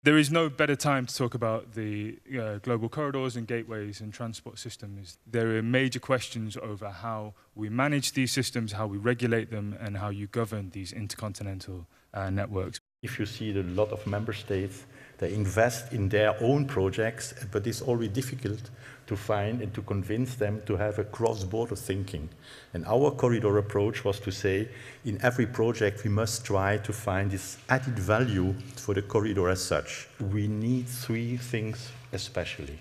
There is no better time to talk about the global corridors and gateways and transport systems. There are major questions over how we manage these systems, how we regulate them, and how you govern these intercontinental networks. If you see a lot of member states, they invest in their own projects, but it's always difficult to find and to convince them to have a cross-border thinking. And our corridor approach was to say, in every project, we must try to find this added value for the corridor as such. We need three things especially.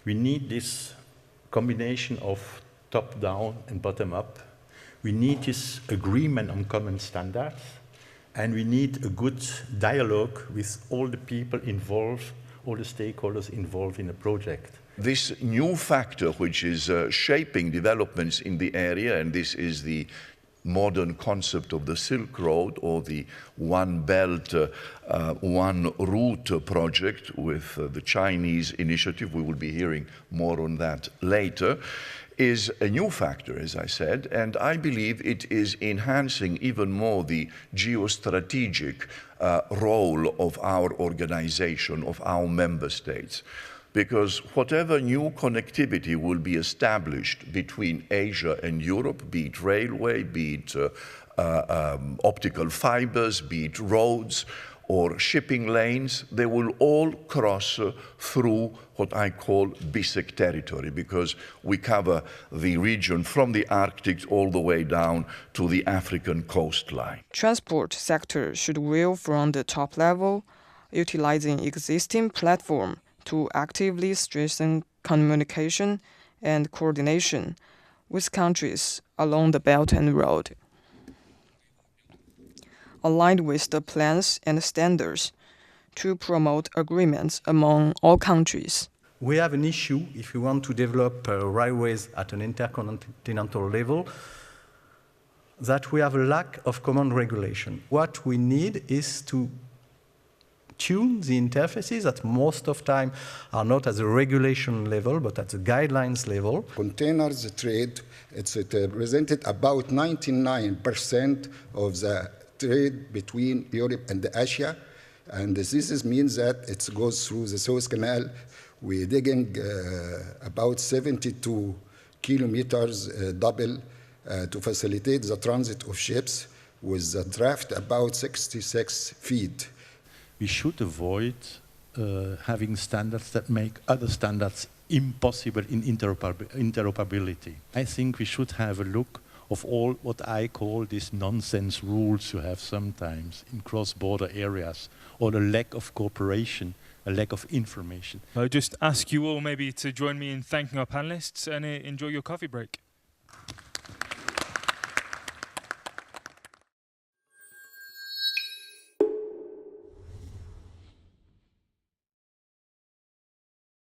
We need this combination of top-down and bottom-up. We need this agreement on common standards. And we need a good dialogue with all the people involved, all the stakeholders involved in a project. This new factor which is shaping developments in the area, and this is the modern concept of the Silk Road or the One Belt, One Route project with the Chinese initiative, we will be hearing more on that later, is a new factor, as I said, and I believe it is enhancing even more the geostrategic role of our organization, of our member states. Because whatever new connectivity will be established between Asia and Europe, be it railway, be it optical fibers, be it roads, or shipping lanes, they will all cross through what I call BISEC territory, because we cover the region from the Arctic all the way down to the African coastline. Transport sector should will from the top level, utilizing existing platform to actively strengthen communication and coordination with countries along the Belt and Road, aligned with the plans and standards to promote agreements among all countries. We have an issue if we want to develop railways at an intercontinental level, that we have a lack of common regulation. What we need is to tune the interfaces that most of time are not at the regulation level, but at the guidelines level. Containers trade, it's represented about 99% of the trade between Europe and Asia, and this means that it goes through the Suez Canal. We're digging about 72 kilometers double to facilitate the transit of ships, with the draft about 66 feet. We should avoid having standards that make other standards impossible in interoperability. I think we should have a look of all what I call these nonsense rules you have sometimes in cross-border areas, or a lack of cooperation, a lack of information. I'll just ask you all maybe to join me in thanking our panelists and enjoy your coffee break.